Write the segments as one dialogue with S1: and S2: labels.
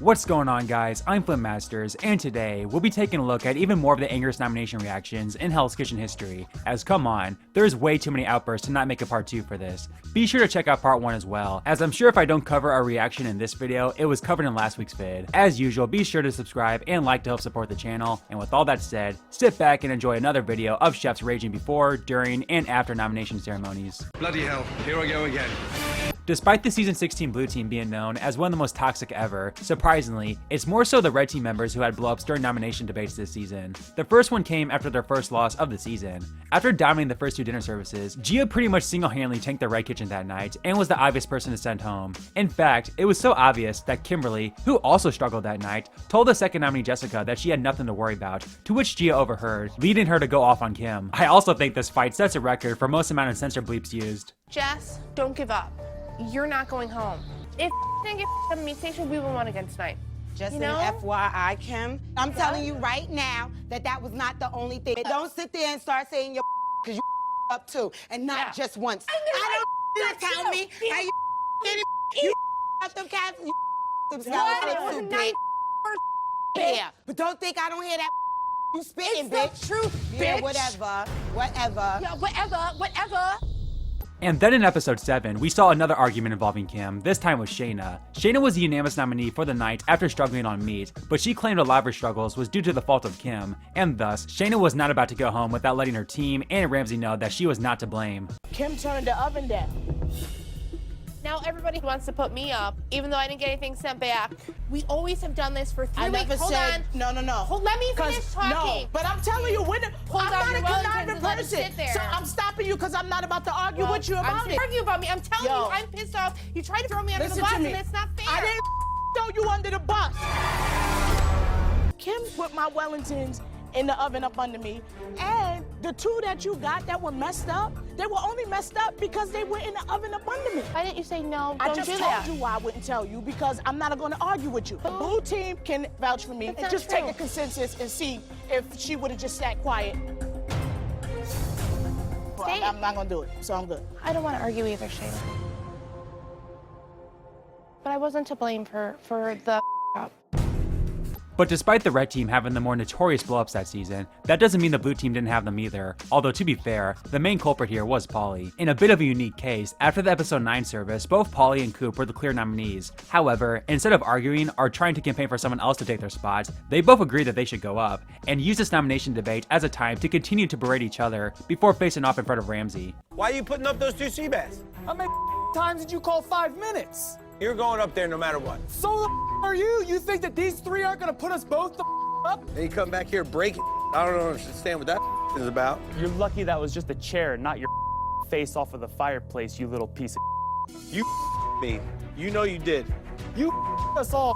S1: What's going on, guys? I'm FlynnMasters, and today we'll be taking a look at even more of the ANGRIEST nomination reactions in Hell's Kitchen history, as come on, there's way too many outbursts to not make a part 2 for this. Be sure to check out part 1 as well, as I'm sure if I don't cover our reaction in this video, it was covered in last week's vid. As usual, be sure to subscribe and like to help support the channel, and with all that said, sit back and enjoy another video of chefs raging before, during, and after nomination ceremonies.
S2: Bloody hell, here I go again.
S1: Despite the season 16 blue team being known as one of the most toxic ever, surprisingly, it's more so the red team members who had blowups during nomination debates this season. The first one came after their first loss of the season. After dominating the first 2 dinner services, Gia pretty much single-handedly tanked the red kitchen that night and was the obvious person to send home. In fact, it was so obvious that Kimberly, who also struggled that night, told the second nominee Jessica that she had nothing to worry about, to which Gia overheard, leading her to go off on Kim. I also think this fight sets a record for most amount of censor bleeps used.
S3: Jess, don't give up. You're not going home. If didn't get on the meat station, we would win again tonight.
S4: Just
S3: you know?
S4: an FYI, Kim. I'm telling you right now that was not the only thing. Don't sit there and start saying your because you up too, and not just once. I don't need to tell me how you up them cats. You them scallops too, bitch. Yeah, but don't think I don't hear that. You spitting, bitch.
S3: It's the truth, bitch.
S4: Yeah, whatever.
S3: Yeah, whatever.
S1: And then in episode 7, we saw another argument involving Kim, this time with Shayna. Shayna was the unanimous nominee for the night after struggling on meat, but she claimed a lot of her struggles was due to the fault of Kim, and thus, Shayna was not about to go home without letting her team and Ramsey know that she was not to blame.
S5: Kim turned the oven down.
S3: Now everybody wants to put me up, even though I didn't get anything sent back. We always have done this for 3
S5: I
S3: weeks.
S5: never said, no.
S3: Let me finish talking.
S5: No, but I'm telling you, I'm not a conniving person.
S3: So
S5: So I'm stopping you because I'm not about to argue with you about it.
S3: Argue about me. I'm telling you, I'm pissed off. You tried to throw me under the bus, and it's not fair.
S5: I didn't throw you under the bus. Kim put my Wellingtons in the oven up under me, and the 2 that you got that were messed up, they were only messed up because they were in the oven up under me.
S3: Why didn't you say no?
S5: I
S3: Don't
S5: just
S3: do
S5: told
S3: that.
S5: you why I wouldn't tell you, because I'm not going to argue with you. The blue team can vouch for me and
S3: not
S5: just
S3: true.
S5: take a consensus and see if she would have just sat quiet. Well, I'm not going to do it, so I'm good.
S3: I don't want to argue either, Shayna. But I wasn't to blame for the up.
S1: But despite the red team having the more notorious blowups that season, that doesn't mean the blue team didn't have them either. Although to be fair, the main culprit here was Polly. In a bit of a unique case, after the episode 9 service, both Polly and Coop were the clear nominees. However, instead of arguing or trying to campaign for someone else to take their spots, they both agreed that they should go up, and used this nomination debate as a time to continue to berate each other before facing off in front of Ramsey.
S6: Why are you putting up those 2 sea bass?
S7: How many times did you call 5 minutes?
S6: You're going up there no matter what.
S7: So the are you? You think that these 3 aren't gonna put us both the up?
S6: And you come back here breaking. I don't understand what that is about.
S8: You're lucky that was just a chair, not your face off of the fireplace, you little piece of.
S6: You me. You know you did.
S7: You us all.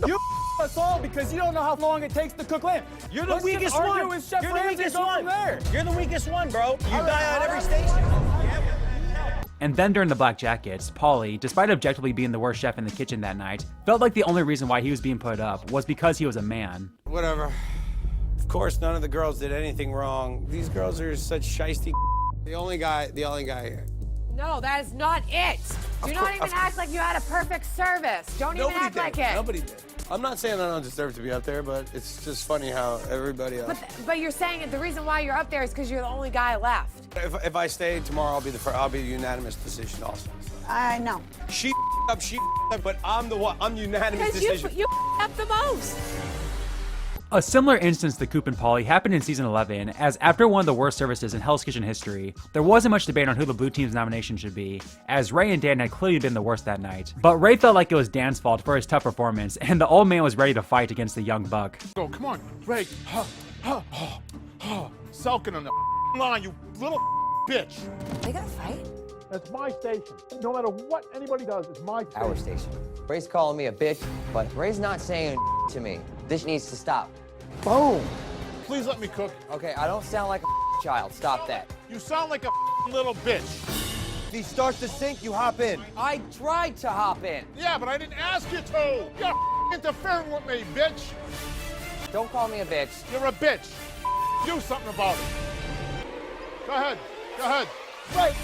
S7: You us all because you don't know how long it takes to cook lamb.
S6: You're the
S7: Let's just
S6: weakest
S7: argue
S6: one.
S7: with Chef
S6: You're the
S7: Ramsay
S6: weakest
S7: and go
S6: one.
S7: from there.
S6: You're the weakest one, bro. You
S7: All right,
S6: die on
S7: all
S6: every
S7: right.
S6: station.
S1: And then during the Black Jackets, Polly, despite objectively being the worst chef in the kitchen that night, felt like the only reason why he was being put up was because he was a man.
S6: Whatever. Of course, none of the girls did anything wrong. These girls are such shiesty. The only guy here.
S9: No, that is not it. Do not even act like you had a perfect service. Don't even act like it.
S6: Nobody did. I'm not saying I don't deserve to be up there, but it's just funny how everybody else.
S9: But you're saying the reason why you're up there is because you're the only guy left.
S6: If I stay tomorrow, I'll be the unanimous decision also.
S4: I know.
S6: She up, but I'm the one. I'm unanimous
S9: Because
S6: decision.
S9: you up the most.
S1: A similar instance to Coop and Polly happened in season 11, as after one of the worst services in Hell's Kitchen history, there wasn't much debate on who the blue team's nomination should be, as Ray and Dan had clearly been the worst that night. But Ray felt like it was Dan's fault for his tough performance, and the old man was ready to fight against the young buck.
S10: Oh, come on, Ray. Sulking on the line, you little bitch.
S9: They gonna fight?
S10: That's my station. No matter what anybody does, it's my station.
S11: Our station. Ray's calling me a bitch, but Ray's not saying to me. This needs to stop.
S10: Boom. Please let me cook.
S11: Okay, I don't sound like a child. Stop that.
S10: You sound like a little bitch.
S6: If he starts to sink, you hop in.
S11: I tried to hop in.
S10: Yeah, but I didn't ask you to. You're interfering with me, bitch.
S11: Don't call me a bitch.
S10: You're a bitch. Do something about it. Go ahead. Right.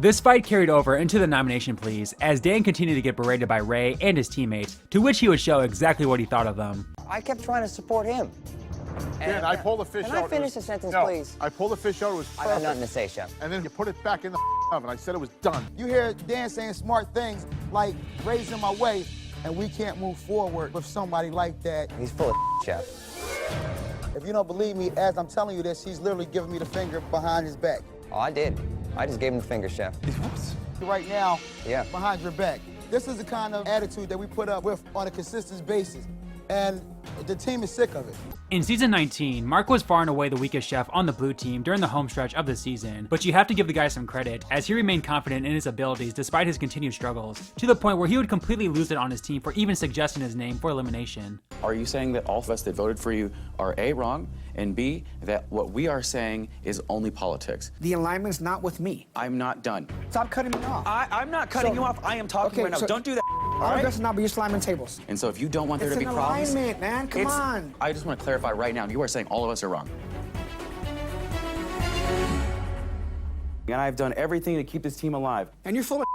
S1: This fight carried over into the nomination pleas, as Dan continued to get berated by Ray and his teammates, to which he would show exactly what he thought of them.
S11: I kept trying to support him.
S10: Dan, I pulled the fish out.
S11: Can I finish the sentence,
S10: no,
S11: please?
S10: I pulled the fish out, it was perfect.
S11: I got nothing to say, Chef.
S10: And then you put it back in the oven. I said it was done.
S7: You hear Dan saying smart things like Ray's in my way, and we can't move forward with somebody like that.
S11: He's full of Chef.
S7: If you don't believe me, as I'm telling you this, he's literally giving me the finger behind his back.
S11: Oh, I did. I just gave him the finger, Chef.
S7: Right now,
S11: Yeah.
S7: behind your back. This is the kind of attitude that we put up with on a consistent basis, and the team is sick of it.
S1: In season 19, Marc was far and away the weakest chef on the blue team during the home stretch of the season, but you have to give the guy some credit, as he remained confident in his abilities despite his continued struggles, to the point where he would completely lose it on his team for even suggesting his name for elimination.
S12: Are you saying that all of us that voted for you are A, wrong, and B, that what we are saying is only politics?
S13: The alignment's not with me.
S12: I'm not done.
S13: Stop cutting me off.
S12: I'm not cutting you off. I am talking right now. Don't do that.
S13: All right? That's not be your slamming tables.
S12: And so if you don't want there to be
S13: It's an
S12: problems...
S13: alignment, man. Come on.
S12: I just want to clarify right now, you are saying all of us are wrong. And I've done everything to keep this team alive.
S13: And you're full of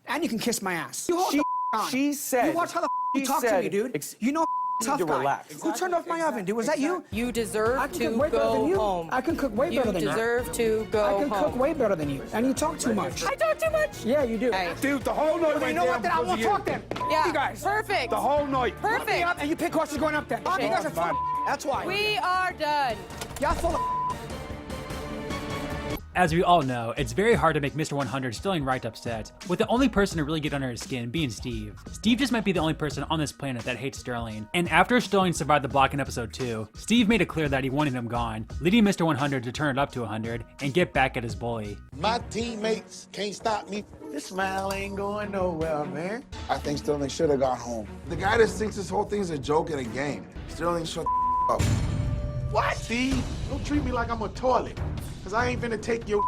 S13: and you can kiss my ass. You hold on.
S12: She said...
S13: You watch how the you talk to me, dude. You know tough
S12: to
S13: guy.
S12: relax.
S13: Who turned off my oven, dude? Was that you?
S9: You deserve to
S13: way better than
S9: go
S13: you.
S9: home.
S13: I can cook way better than you.
S9: You deserve to go home.
S13: I can cook way better than you. And you talk too much.
S9: I talk too much?
S13: Yeah, you do.
S9: Hey.
S10: Dude, the whole night
S13: Well, you know what? Then I won't talk then.
S9: Yeah.
S13: You guys.
S9: Perfect.
S10: The whole night.
S13: Put me
S9: Perfect.
S13: up and you pick horses going up there. You guys are full. That's why.
S9: We are done.
S13: Y'all full of
S1: As we all know, it's very hard to make Mr. 100 Sterling right upset, with the only person to really get under his skin being Steve. Steve just might be the only person on this planet that hates Sterling, and after Sterling survived the block in episode 2, Steve made it clear that he wanted him gone, leading Mr. 100 to turn it up to 100 and get back at his bully.
S10: My teammates can't stop me. This smile ain't going nowhere, man. I think Sterling should have got home. The guy that thinks this whole thing's a joke and a game. Sterling, shut the up. What? Steve, don't treat me like I'm a toilet. Cause I ain't finna take your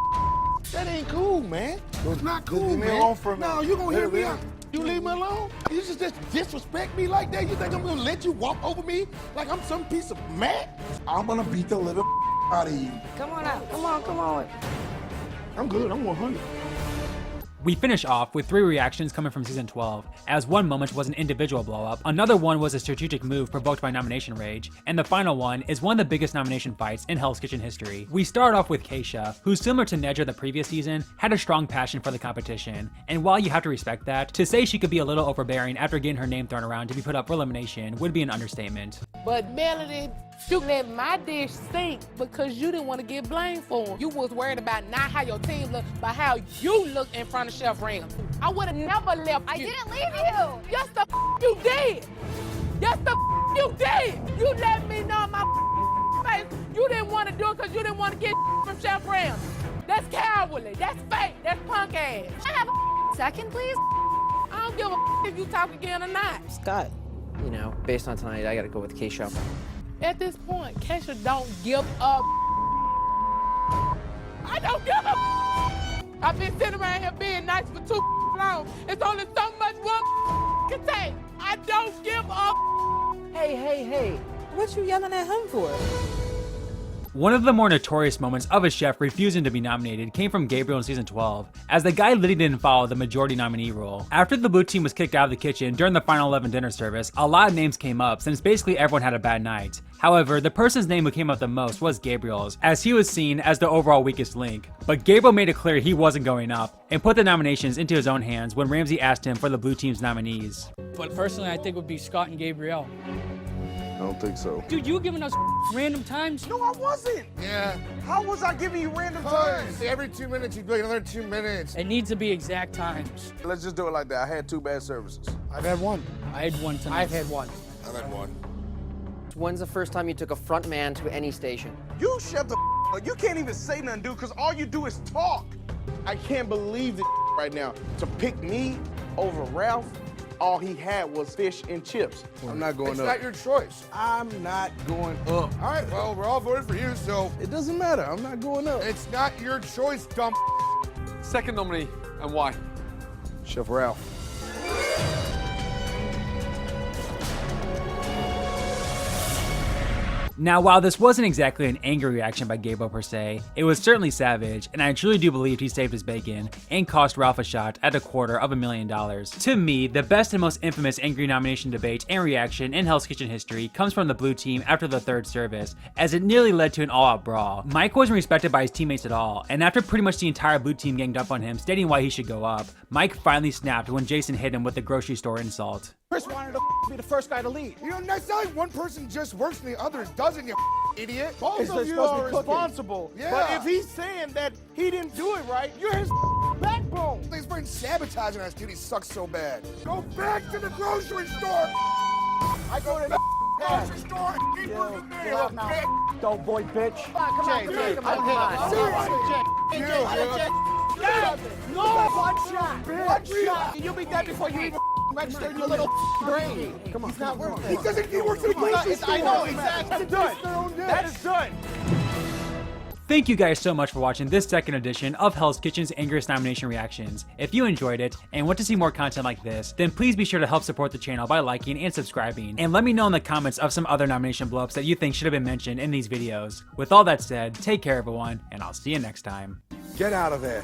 S10: That ain't cool, man. It's not cool,
S7: leave me
S10: man.
S7: alone for a minute.
S10: No, you gonna hear me
S7: Really?
S10: out. You leave me alone? You just disrespect me like that? You think I'm gonna let you walk over me like I'm some piece of mat? I'm gonna beat the living out of you.
S9: Come on out. Come on, come on.
S10: I'm good, I'm 100.
S1: We finish off with 3 reactions coming from season 12, as one moment was an individual blow-up, another one was a strategic move provoked by nomination rage, and the final one is one of the biggest nomination fights in Hell's Kitchen history. We start off with Keisha, who similar to Nedra the previous season, had a strong passion for the competition, and while you have to respect that, to say she could be a little overbearing after getting her name thrown around to be put up for elimination would be an understatement.
S5: But Melody, you let my dish sink because you didn't want to get blamed for them. You was worried about not how your team looked, but how you look in front of Chef Rams. I would have never left you.
S3: I didn't leave you.
S5: Yes, the you did. Yes, the you did. You let me know in my face you didn't want to do it because you didn't want to get from Chef Rams. That's cowardly. That's fake. That's punk ass.
S3: I have a second, please.
S5: I don't give a if you talk again or not.
S14: Scott, you know, based on tonight, I gotta go with Keisha.
S5: At this point, Keisha don't give up. I don't give up. I've been sitting around here being nice for too long. It's only so much one can take. I don't give up.
S14: Hey, what you yelling at him for?
S1: One of the more notorious moments of a chef refusing to be nominated came from Gabriel in season 12, as the guy literally didn't follow the majority nominee rule. After the blue team was kicked out of the kitchen during the final 11 dinner service, a lot of names came up since basically everyone had a bad night. However, the person's name who came up the most was Gabriel's, as he was seen as the overall weakest link. But Gabriel made it clear he wasn't going up, and put the nominations into his own hands when Ramsey asked him for the blue team's nominees.
S15: But personally, I think it would be Scott and Gabriel.
S10: I don't think so.
S15: Dude, you were giving us random times.
S10: No, I wasn't. Yeah. How was I giving you random times? Every 2 minutes, you'd be like another 2 minutes.
S15: It needs to be exact times.
S10: Let's just do it like that. I had 2 bad services.
S7: I've had one.
S15: I had one tonight.
S14: I've had one.
S10: I've had 1.
S14: When's the first time you took a front man to any station?
S10: You shut the up. You can't even say nothing, dude, because all you do is talk. I can't believe this right now. To pick me over Ralph, all he had was fish and chips. I'm not going up. It's not your choice. I'm not going up. All right, well, we're all voted for you, so it doesn't matter. I'm not going up. It's not your choice, dumb.
S2: Second nominee, and why?
S10: Chef Ralph.
S1: Now, while this wasn't exactly an angry reaction by Gabriel per se, it was certainly savage, and I truly do believe he saved his bacon and cost Ralph a shot at $250,000. To me, the best and most infamous angry nomination debate and reaction in Hell's Kitchen history comes from the blue team after the third service, as it nearly led to an all-out brawl. Mike wasn't respected by his teammates at all, and after pretty much the entire blue team ganged up on him stating why he should go up, Mike finally snapped when Jason hit him with the grocery store insult.
S13: Chris wanted to be the first guy to lead. You know, that's not like one person just works and the others doesn't, you idiot.
S10: Both of you are responsible.
S13: Yeah.
S10: But if he's saying that he didn't do it right, you're his backbone.
S13: He's been sabotaging us, dude. He sucks so bad. Go back to the grocery store. I go to the grocery store and keep working there.
S10: Don't boy, bitch.
S13: Come on,
S10: No, one shot. One shot. You'll be dead before you even register in your little brain. Come on. He's not worth it.
S13: He doesn't he works at the grocery store.
S10: I know, exactly. That's done. That is done.
S1: Thank you guys so much for watching this second edition of Hell's Kitchen's Angriest Nomination Reactions. If you enjoyed it and want to see more content like this, then please be sure to help support the channel by liking and subscribing, and let me know in the comments of some other nomination blow-ups that you think should have been mentioned in these videos. With all that said, take care everyone, and I'll see you next time.
S13: Get out of there.